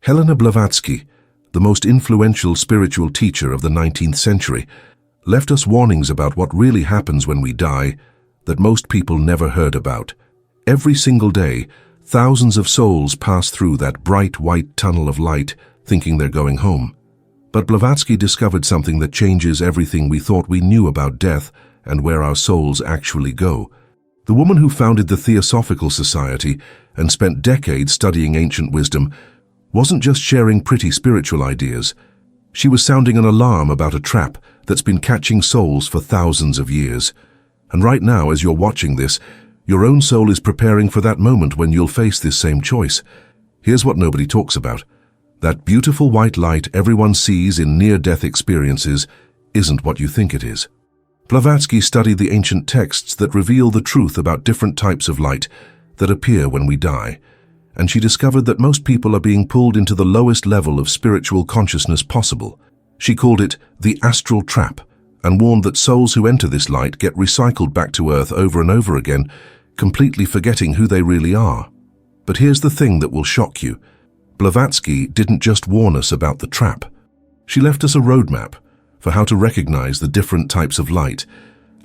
Helena Blavatsky, the most influential spiritual teacher of the 19th century, left us warnings about what really happens when we die that most people never heard about. Every single day, thousands of souls pass through that bright white tunnel of light thinking they're going home. But Blavatsky discovered something that changes everything we thought we knew about death and where our souls actually go. The woman who founded the Theosophical Society and spent decades studying ancient wisdom wasn't just sharing pretty spiritual ideas. She was sounding an alarm about a trap that's been catching souls for thousands of years. And right now, as you're watching this, your own soul is preparing for that moment when you'll face this same choice. Here's what nobody talks about. That beautiful white light everyone sees in near-death experiences isn't what you think it is. Blavatsky studied the ancient texts that reveal the truth about different types of light that appear when we die, and she discovered that most people are being pulled into the lowest level of spiritual consciousness possible. She called it the astral trap, and warned that souls who enter this light get recycled back to Earth over and over again, completely forgetting who they really are. But here's the thing that will shock you. Blavatsky didn't just warn us about the trap. She left us a roadmap for how to recognize the different types of light,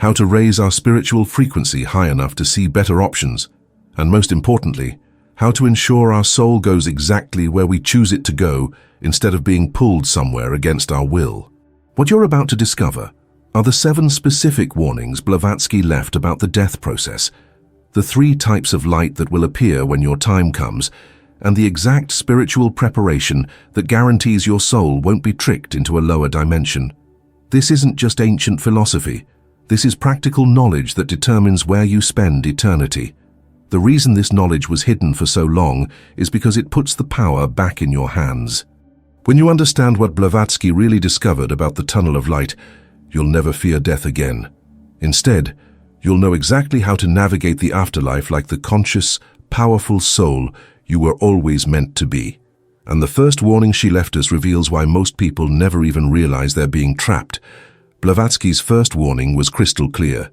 how to raise our spiritual frequency high enough to see better options, and most importantly, how to ensure our soul goes exactly where we choose it to go instead of being pulled somewhere against our will. What you're about to discover are the 7 specific warnings Blavatsky left about the death process, the 3 types of light that will appear when your time comes, and the exact spiritual preparation that guarantees your soul won't be tricked into a lower dimension. This isn't just ancient philosophy. This is practical knowledge that determines where you spend eternity. The reason this knowledge was hidden for so long is because it puts the power back in your hands. When you understand what Blavatsky really discovered about the tunnel of light, you'll never fear death again. Instead, you'll know exactly how to navigate the afterlife like the conscious, powerful soul you were always meant to be. And the first warning she left us reveals why most people never even realize they're being trapped. Blavatsky's first warning was crystal clear.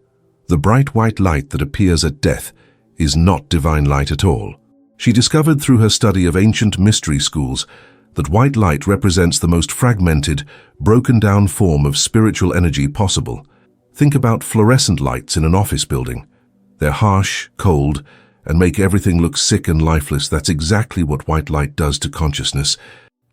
The bright white light that appears at death is not divine light at all. She discovered through her study of ancient mystery schools that white light represents the most fragmented, broken-down form of spiritual energy possible. Think about fluorescent lights in an office building. They're harsh, cold, and make everything look sick and lifeless. That's exactly what white light does to consciousness.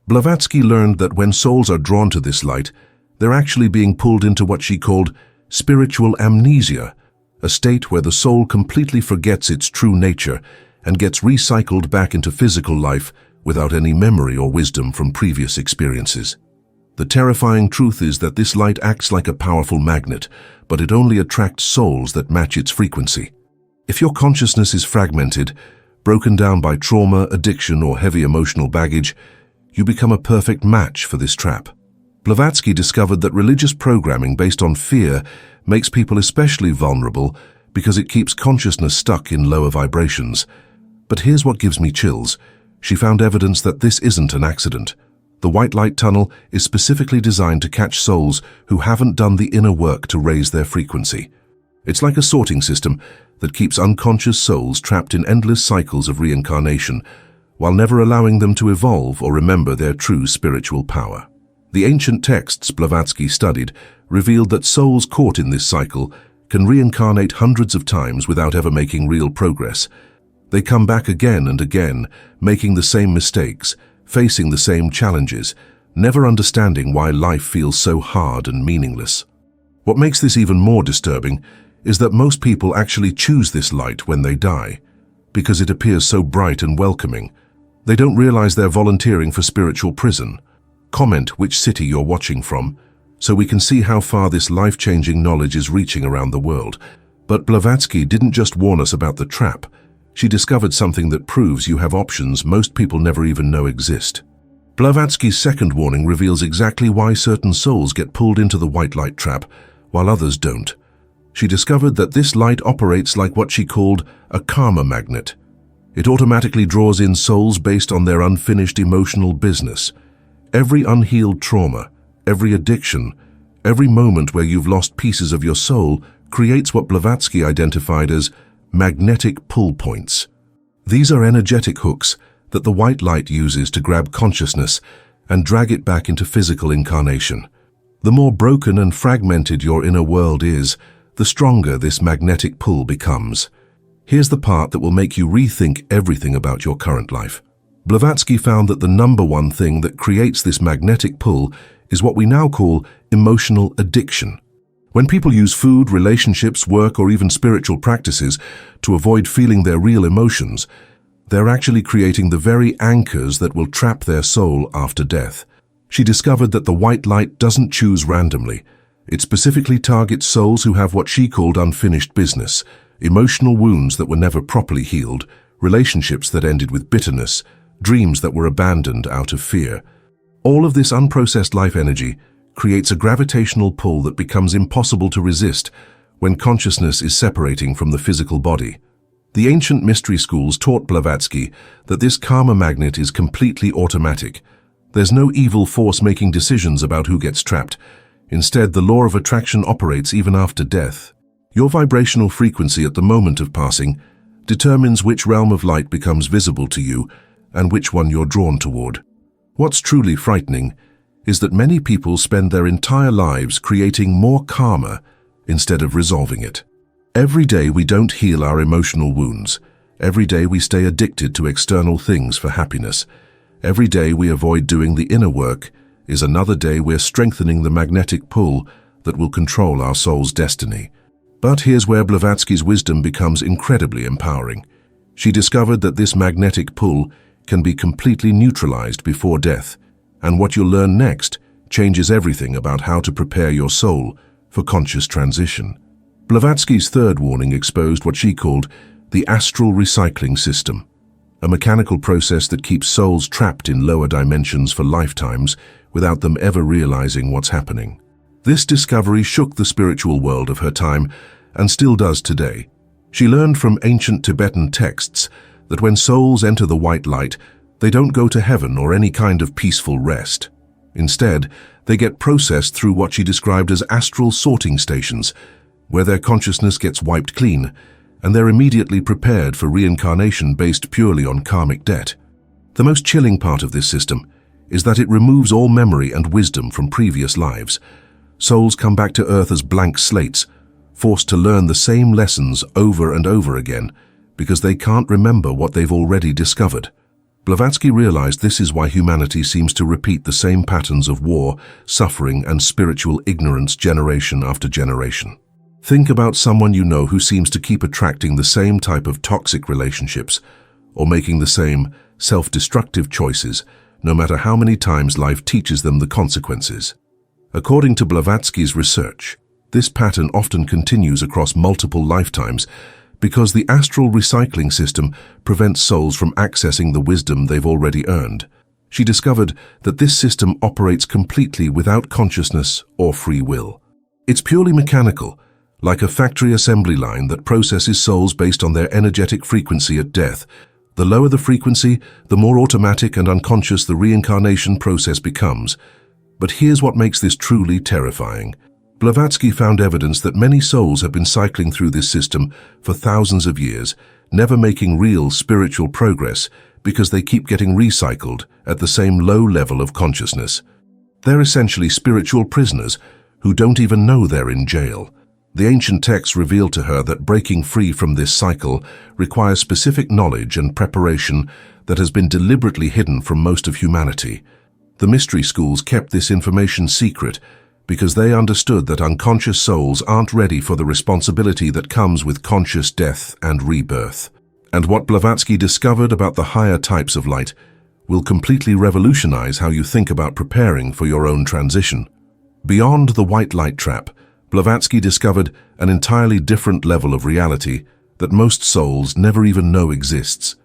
Blavatsky learned that when souls are drawn to this light, they're actually being pulled into what she called spiritual amnesia, a state where the soul completely forgets its true nature and gets recycled back into physical life without any memory or wisdom from previous experiences. The terrifying truth is that this light acts like a powerful magnet, but it only attracts souls that match its frequency. If your consciousness is fragmented, broken down by trauma, addiction, or heavy emotional baggage, you become a perfect match for this trap. Blavatsky discovered that religious programming based on fear makes people especially vulnerable because it keeps consciousness stuck in lower vibrations. But here's what gives me chills. She found evidence that this isn't an accident. The white light tunnel is specifically designed to catch souls who haven't done the inner work to raise their frequency. It's like a sorting system that keeps unconscious souls trapped in endless cycles of reincarnation, while never allowing them to evolve or remember their true spiritual power. The ancient texts Blavatsky studied revealed that souls caught in this cycle can reincarnate hundreds of times without ever making real progress. They come back again and again, making the same mistakes, facing the same challenges, never understanding why life feels so hard and meaningless. What makes this even more disturbing is that most people actually choose this light when they die, because it appears so bright and welcoming. They don't realize they're volunteering for spiritual prison. Comment which city you're watching from, so we can see how far this life-changing knowledge is reaching around the world. But Blavatsky didn't just warn us about the trap. She discovered something that proves you have options most people never even know exist. Blavatsky's second warning reveals exactly why certain souls get pulled into the white light trap, while others don't. She discovered that this light operates like what she called a karma magnet. It automatically draws in souls based on their unfinished emotional business. Every unhealed trauma, every addiction, every moment where you've lost pieces of your soul creates what Blavatsky identified as magnetic pull points. These are energetic hooks that the white light uses to grab consciousness and drag it back into physical incarnation. The more broken and fragmented your inner world is, the stronger this magnetic pull becomes. Here's the part that will make you rethink everything about your current life. Blavatsky found that the number one thing that creates this magnetic pull is what we now call emotional addiction. When people use food, relationships, work, or even spiritual practices to avoid feeling their real emotions, they're actually creating the very anchors that will trap their soul after death. She discovered that the white light doesn't choose randomly. It specifically targets souls who have what she called unfinished business, emotional wounds that were never properly healed, relationships that ended with bitterness, dreams that were abandoned out of fear. All of this unprocessed life energy creates a gravitational pull that becomes impossible to resist when consciousness is separating from the physical body. The ancient mystery schools taught Blavatsky that this karma magnet is completely automatic. There's no evil force making decisions about who gets trapped. Instead, the law of attraction operates even after death. Your vibrational frequency at the moment of passing determines which realm of light becomes visible to you and which one you're drawn toward. What's truly frightening is that many people spend their entire lives creating more karma instead of resolving it. Every day we don't heal our emotional wounds. Every day we stay addicted to external things for happiness. Every day we avoid doing the inner work is another day we're strengthening the magnetic pull that will control our soul's destiny. But here's where Blavatsky's wisdom becomes incredibly empowering. She discovered that this magnetic pull can be completely neutralized before death, and what you'll learn next changes everything about how to prepare your soul for conscious transition. Blavatsky's third warning exposed what she called the astral recycling system, a mechanical process that keeps souls trapped in lower dimensions for lifetimes without them ever realizing what's happening. This discovery shook the spiritual world of her time and still does today. She learned from ancient Tibetan texts that when souls enter the white light, they don't go to heaven or any kind of peaceful rest. Instead, they get processed through what she described as astral sorting stations, where their consciousness gets wiped clean, and they're immediately prepared for reincarnation based purely on karmic debt. The most chilling part of this system is that it removes all memory and wisdom from previous lives. Souls come back to Earth as blank slates, forced to learn the same lessons over and over again, because they can't remember what they've already discovered. Blavatsky realized this is why humanity seems to repeat the same patterns of war, suffering, and spiritual ignorance generation after generation. Think about someone you know who seems to keep attracting the same type of toxic relationships, or making the same self-destructive choices, no matter how many times life teaches them the consequences. According to Blavatsky's research, this pattern often continues across multiple lifetimes because the astral recycling system prevents souls from accessing the wisdom they've already earned. She discovered that this system operates completely without consciousness or free will. It's purely mechanical, like a factory assembly line that processes souls based on their energetic frequency at death. The lower the frequency, the more automatic and unconscious the reincarnation process becomes. But here's what makes this truly terrifying. Blavatsky found evidence that many souls have been cycling through this system for thousands of years, never making real spiritual progress because they keep getting recycled at the same low level of consciousness. They're essentially spiritual prisoners who don't even know they're in jail. The ancient texts revealed to her that breaking free from this cycle requires specific knowledge and preparation that has been deliberately hidden from most of humanity. The mystery schools kept this information secret because they understood that unconscious souls aren't ready for the responsibility that comes with conscious death and rebirth. And what Blavatsky discovered about the higher types of light will completely revolutionize how you think about preparing for your own transition. Beyond the white light trap, Blavatsky discovered an entirely different level of reality that most souls never even know exists.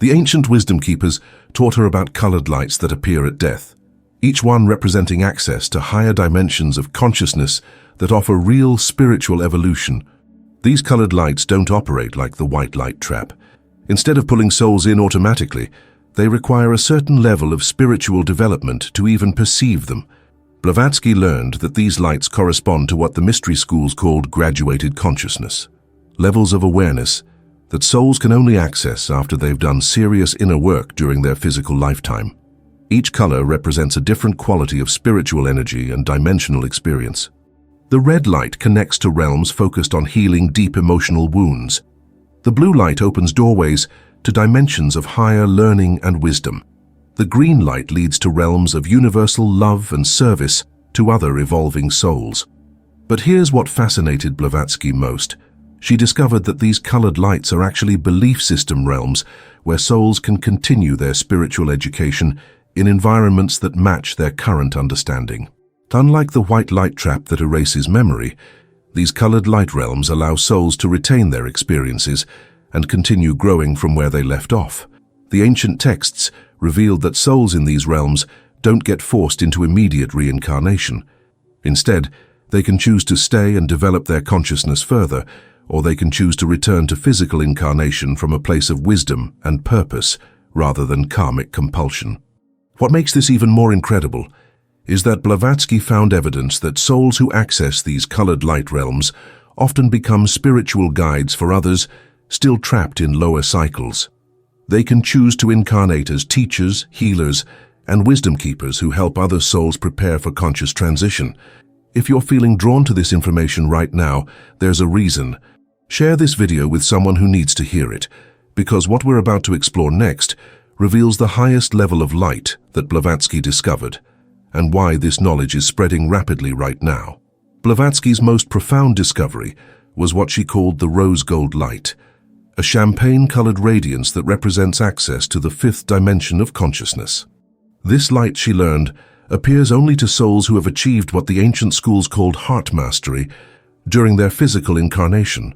The ancient wisdom keepers taught her about colored lights that appear at death, each one representing access to higher dimensions of consciousness that offer real spiritual evolution. These colored lights don't operate like the white light trap. Instead of pulling souls in automatically, they require a certain level of spiritual development to even perceive them. Blavatsky learned that these lights correspond to what the mystery schools called graduated consciousness, levels of awareness that souls can only access after they've done serious inner work during their physical lifetime. Each color represents a different quality of spiritual energy and dimensional experience. The red light connects to realms focused on healing deep emotional wounds. The blue light opens doorways to dimensions of higher learning and wisdom. The green light leads to realms of universal love and service to other evolving souls. But here's what fascinated Blavatsky most. She discovered that these colored lights are actually belief system realms where souls can continue their spiritual education in environments that match their current understanding. Unlike the white light trap that erases memory, these colored light realms allow souls to retain their experiences and continue growing from where they left off. The ancient texts revealed that souls in these realms don't get forced into immediate reincarnation. Instead, they can choose to stay and develop their consciousness further, or they can choose to return to physical incarnation from a place of wisdom and purpose rather than karmic compulsion. What makes this even more incredible is that Blavatsky found evidence that souls who access these colored light realms often become spiritual guides for others still trapped in lower cycles. They can choose to incarnate as teachers, healers, and wisdom keepers who help other souls prepare for conscious transition. If you're feeling drawn to this information right now, there's a reason. Share this video with someone who needs to hear it, because what we're about to explore next reveals the highest level of light that Blavatsky discovered, and why this knowledge is spreading rapidly right now. Blavatsky's most profound discovery was what she called the rose gold light, a champagne-colored radiance that represents access to the fifth dimension of consciousness. This light, she learned, appears only to souls who have achieved what the ancient schools called heart mastery during their physical incarnation.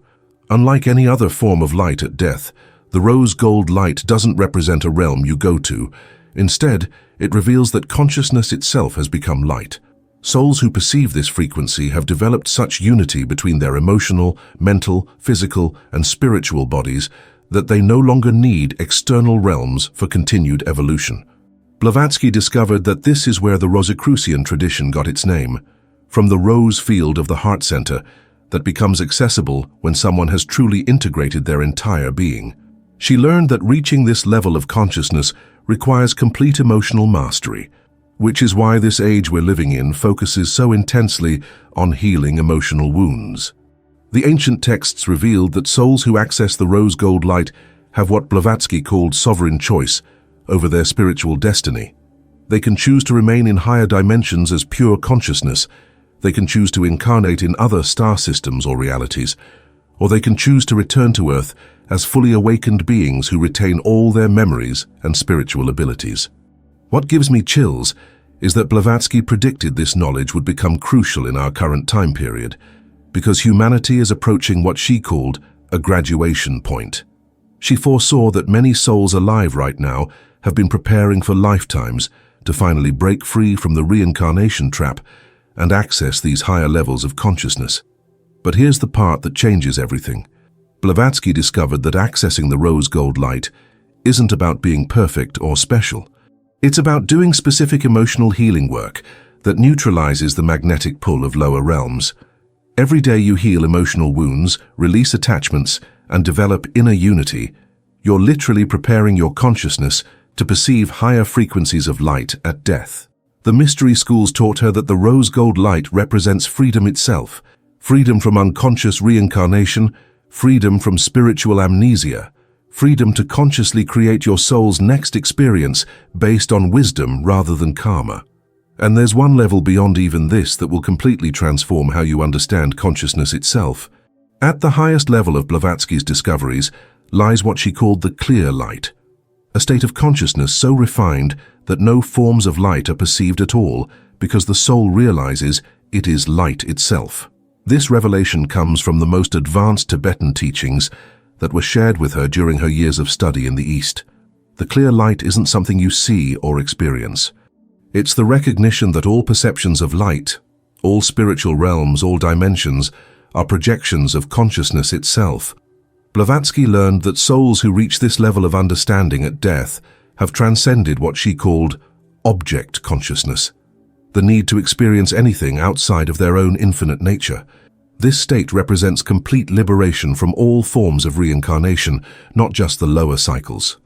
Unlike any other form of light at death, the rose gold light doesn't represent a realm you go to. Instead, it reveals that consciousness itself has become light. Souls who perceive this frequency have developed such unity between their emotional, mental, physical, and spiritual bodies that they no longer need external realms for continued evolution. Blavatsky discovered that this is where the Rosicrucian tradition got its name, from the rose field of the heart center that becomes accessible when someone has truly integrated their entire being. She learned that reaching this level of consciousness requires complete emotional mastery, which is why this age we're living in focuses so intensely on healing emotional wounds. The ancient texts revealed that souls who access the rose gold light have what Blavatsky called sovereign choice over their spiritual destiny. They can choose to remain in higher dimensions as pure consciousness, they can choose to incarnate in other star systems or realities, or they can choose to return to Earth as fully awakened beings who retain all their memories and spiritual abilities. What gives me chills is that Blavatsky predicted this knowledge would become crucial in our current time period, because humanity is approaching what she called a graduation point. She foresaw that many souls alive right now have been preparing for lifetimes to finally break free from the reincarnation trap and access these higher levels of consciousness. But here's the part that changes everything. Blavatsky discovered that accessing the rose gold light isn't about being perfect or special. It's about doing specific emotional healing work that neutralizes the magnetic pull of lower realms. Every day you heal emotional wounds, release attachments, and develop inner unity, you're literally preparing your consciousness to perceive higher frequencies of light at death. The mystery schools taught her that the rose gold light represents freedom itself, freedom from unconscious reincarnation, freedom from spiritual amnesia, freedom to consciously create your soul's next experience based on wisdom rather than karma. And there's one level beyond even this that will completely transform how you understand consciousness itself. At the highest level of Blavatsky's discoveries lies what she called the clear light, a state of consciousness so refined that no forms of light are perceived at all because the soul realizes it is light itself. This revelation comes from the most advanced Tibetan teachings that were shared with her during her years of study in the East. The clear light isn't something you see or experience. It's the recognition that all perceptions of light, all spiritual realms, all dimensions, are projections of consciousness itself. Blavatsky learned that souls who reach this level of understanding at death have transcended what she called object consciousness, the need to experience anything outside of their own infinite nature. This state represents complete liberation from all forms of reincarnation, not just the lower cycles.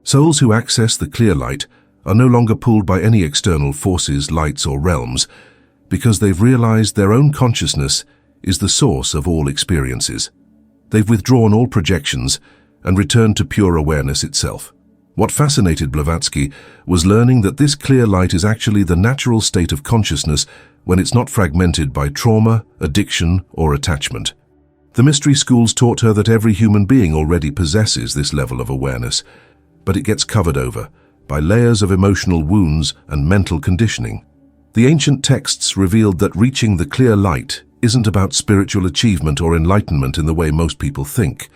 Souls who access the clear light are no longer pulled by any external forces, lights or realms, because they've realized their own consciousness is the source of all experiences. They've withdrawn all projections and returned to pure awareness itself. What fascinated Blavatsky was learning that this clear light is actually the natural state of consciousness when it's not fragmented by trauma, addiction, or attachment. The mystery schools taught her that every human being already possesses this level of awareness, but it gets covered over by layers of emotional wounds and mental conditioning. The ancient texts revealed that reaching the clear light isn't about spiritual achievement or enlightenment in the way most people think.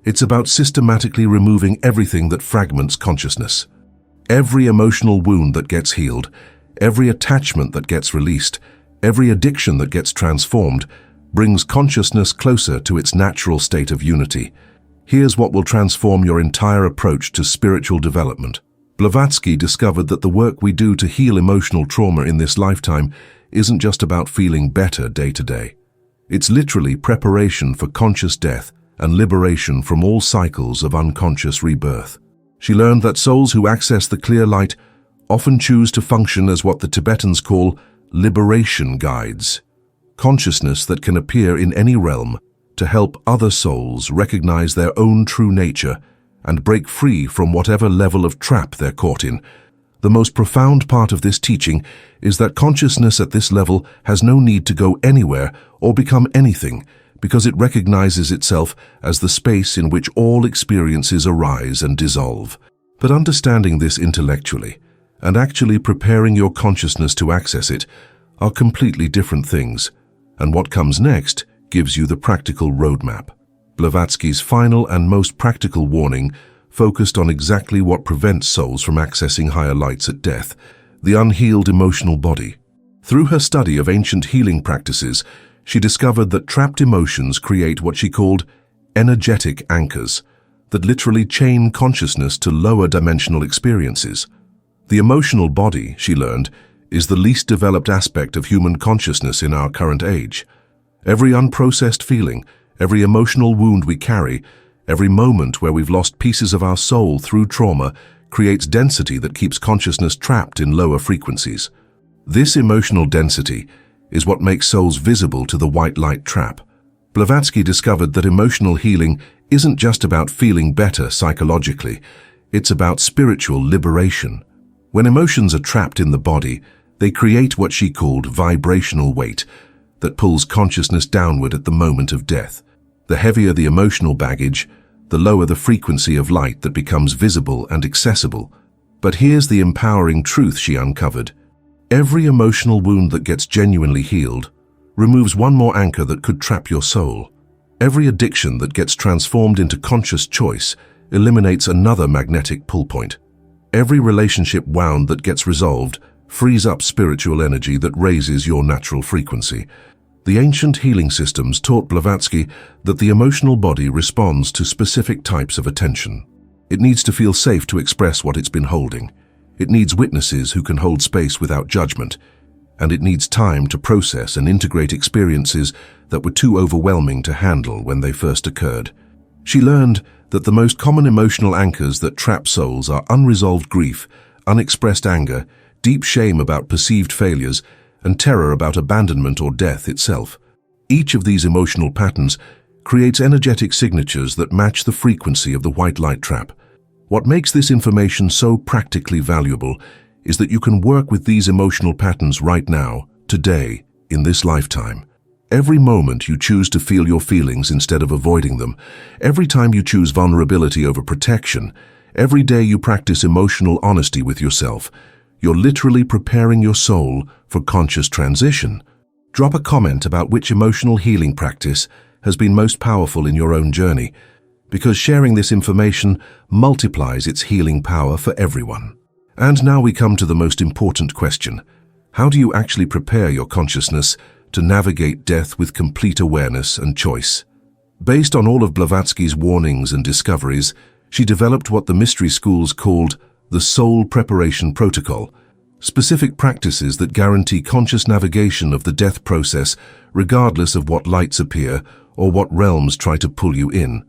It's about systematically removing everything that fragments consciousness. Every emotional wound that gets healed, every attachment that gets released, every addiction that gets transformed, brings consciousness closer to its natural state of unity. Here's what will transform your entire approach to spiritual development. Blavatsky discovered that the work we do to heal emotional trauma in this lifetime isn't just about feeling better day to day. It's literally preparation for conscious death and liberation from all cycles of unconscious rebirth. She learned that souls who access the clear light often choose to function as what the Tibetans call liberation guides, consciousness that can appear in any realm to help other souls recognize their own true nature and break free from whatever level of trap they're caught in. The most profound part of this teaching is that consciousness at this level has no need to go anywhere or become anything, because it recognizes itself as the space in which all experiences arise and dissolve. But understanding this intellectually and actually preparing your consciousness to access it are completely different things, and what comes next gives you the practical roadmap. Blavatsky's final and most practical warning focused on exactly what prevents souls from accessing higher lights at death: the unhealed emotional body. Through her study of ancient healing practices, she discovered that trapped emotions create what she called energetic anchors that literally chain consciousness to lower dimensional experiences. The emotional body, she learned, is the least developed aspect of human consciousness in our current age. Every unprocessed feeling, every emotional wound we carry, every moment where we've lost pieces of our soul through trauma creates density that keeps consciousness trapped in lower frequencies. This emotional density is what makes souls visible to the white light trap. Blavatsky discovered that emotional healing isn't just about feeling better psychologically, it's about spiritual liberation. When emotions are trapped in the body, they create what she called vibrational weight that pulls consciousness downward at the moment of death. The heavier the emotional baggage, the lower the frequency of light that becomes visible and accessible. But here's the empowering truth she uncovered. Every emotional wound that gets genuinely healed removes one more anchor that could trap your soul. Every addiction that gets transformed into conscious choice eliminates another magnetic pull point. Every relationship wound that gets resolved frees up spiritual energy that raises your natural frequency. The ancient healing systems taught Blavatsky that the emotional body responds to specific types of attention. It needs to feel safe to express what it's been holding. It needs witnesses who can hold space without judgment, and it needs time to process and integrate experiences that were too overwhelming to handle when they first occurred. She learned that the most common emotional anchors that trap souls are unresolved grief, unexpressed anger, deep shame about perceived failures, and terror about abandonment or death itself. Each of these emotional patterns creates energetic signatures that match the frequency of the white light trap. What makes this information so practically valuable is that you can work with these emotional patterns right now, today, in this lifetime. Every moment you choose to feel your feelings instead of avoiding them, every time you choose vulnerability over protection, every day you practice emotional honesty with yourself, you're literally preparing your soul for conscious transition. Drop a comment about which emotional healing practice has been most powerful in your own journey, because sharing this information multiplies its healing power for everyone. And now we come to the most important question. How do you actually prepare your consciousness to navigate death with complete awareness and choice? Based on all of Blavatsky's warnings and discoveries, she developed what the mystery schools called the Soul Preparation Protocol, specific practices that guarantee conscious navigation of the death process regardless of what lights appear or what realms try to pull you in.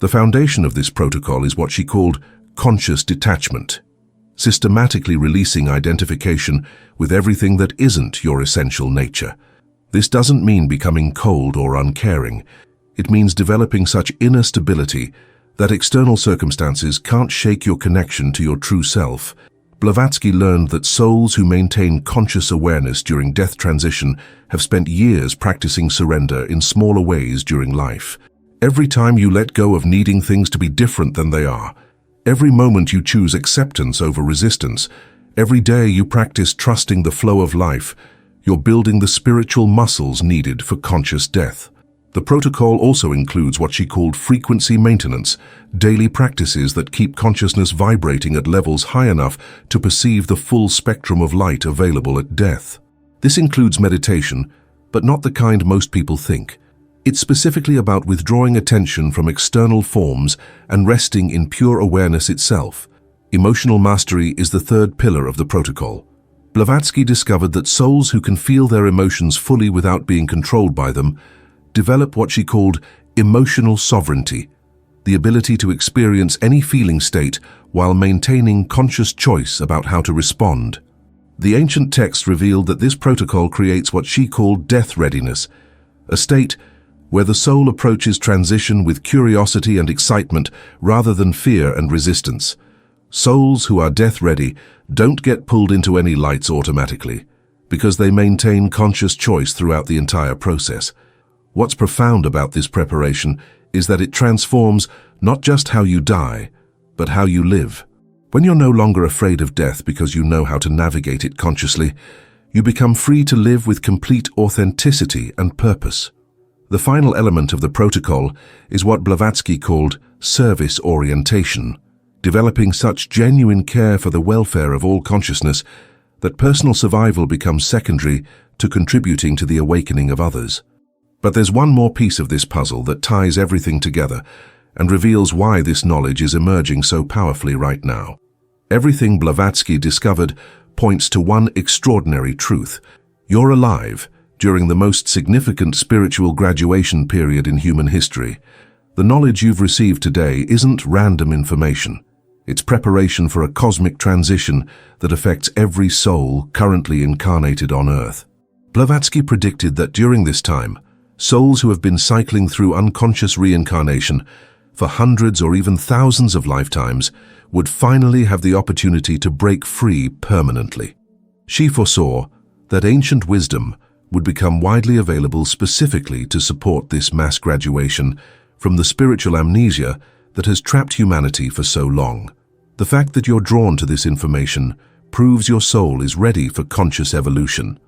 The foundation of this protocol is what she called conscious detachment, systematically releasing identification with everything that isn't your essential nature. This doesn't mean becoming cold or uncaring. It means developing such inner stability that external circumstances can't shake your connection to your true self. Blavatsky learned that souls who maintain conscious awareness during death transition have spent years practicing surrender in smaller ways during life. Every time you let go of needing things to be different than they are, every moment you choose acceptance over resistance, every day you practice trusting the flow of life, you're building the spiritual muscles needed for conscious death. The protocol also includes what she called frequency maintenance, daily practices that keep consciousness vibrating at levels high enough to perceive the full spectrum of light available at death. This includes meditation, but not the kind most people think. It's specifically about withdrawing attention from external forms and resting in pure awareness itself. Emotional mastery is the third pillar of the protocol. Blavatsky discovered that souls who can feel their emotions fully without being controlled by them develop what she called emotional sovereignty, the ability to experience any feeling state while maintaining conscious choice about how to respond. The ancient texts revealed that this protocol creates what she called death readiness, a state where the soul approaches transition with curiosity and excitement rather than fear and resistance. Souls who are death-ready don't get pulled into any lights automatically, because they maintain conscious choice throughout the entire process. What's profound about this preparation is that it transforms not just how you die, but how you live. When you're no longer afraid of death because you know how to navigate it consciously, you become free to live with complete authenticity and purpose. The final element of the protocol is what Blavatsky called service orientation, developing such genuine care for the welfare of all consciousness that personal survival becomes secondary to contributing to the awakening of others. But there's one more piece of this puzzle that ties everything together and reveals why this knowledge is emerging so powerfully right now. Everything Blavatsky discovered points to one extraordinary truth. You're alive during the most significant spiritual graduation period in human history. The knowledge you've received today isn't random information. It's preparation for a cosmic transition that affects every soul currently incarnated on Earth. Blavatsky predicted that during this time, souls who have been cycling through unconscious reincarnation for hundreds or even thousands of lifetimes would finally have the opportunity to break free permanently. She foresaw that ancient wisdom would become widely available specifically to support this mass graduation from the spiritual amnesia that has trapped humanity for so long. The fact that you're drawn to this information proves your soul is ready for conscious evolution.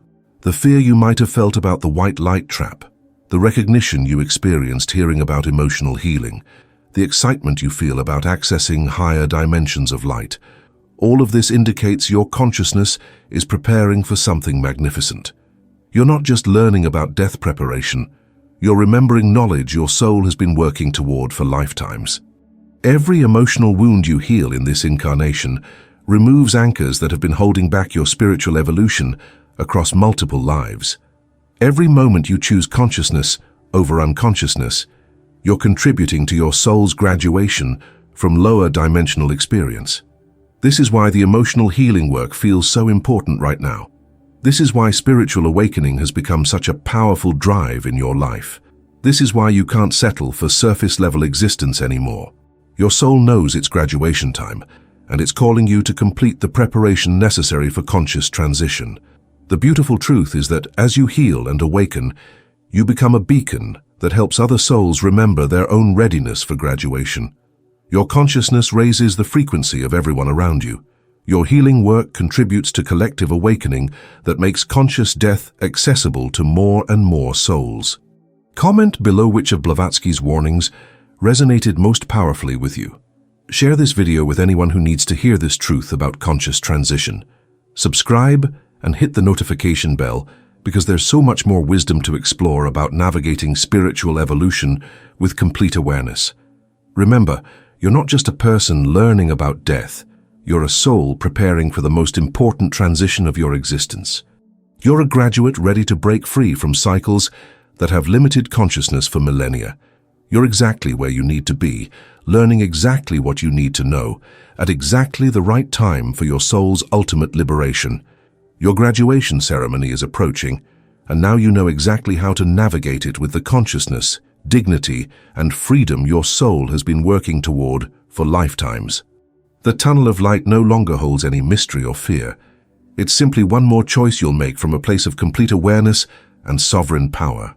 The fear you might have felt about the white light trap, the recognition you experienced hearing about emotional healing, the excitement you feel about accessing higher dimensions of light, all of this indicates your consciousness is preparing for something magnificent. You're not just learning about death preparation, you're remembering knowledge your soul has been working toward for lifetimes. Every emotional wound you heal in this incarnation removes anchors that have been holding back your spiritual evolution across multiple lives. Every moment you choose consciousness over unconsciousness, you're contributing to your soul's graduation from lower dimensional experience. This is why the emotional healing work feels so important right now. This is why spiritual awakening has become such a powerful drive in your life. This is why you can't settle for surface-level existence anymore. Your soul knows it's graduation time, and it's calling you to complete the preparation necessary for conscious transition. The beautiful truth is that as you heal and awaken, you become a beacon that helps other souls remember their own readiness for graduation. Your consciousness raises the frequency of everyone around you. Your healing work contributes to collective awakening that makes conscious death accessible to more and more souls. Comment below which of Blavatsky's warnings resonated most powerfully with you. Share this video with anyone who needs to hear this truth about conscious transition. Subscribe and hit the notification bell because there's so much more wisdom to explore about navigating spiritual evolution with complete awareness. Remember, you're not just a person learning about death, You're a soul preparing for the most important transition of your existence. You're a graduate ready to break free from cycles that have limited consciousness for millennia. You're exactly where you need to be, learning exactly what you need to know, at exactly the right time for your soul's ultimate liberation. Your graduation ceremony is approaching, and now you know exactly how to navigate it with the consciousness, dignity, and freedom your soul has been working toward for lifetimes. The tunnel of light no longer holds any mystery or fear. It's simply one more choice you'll make from a place of complete awareness and sovereign power.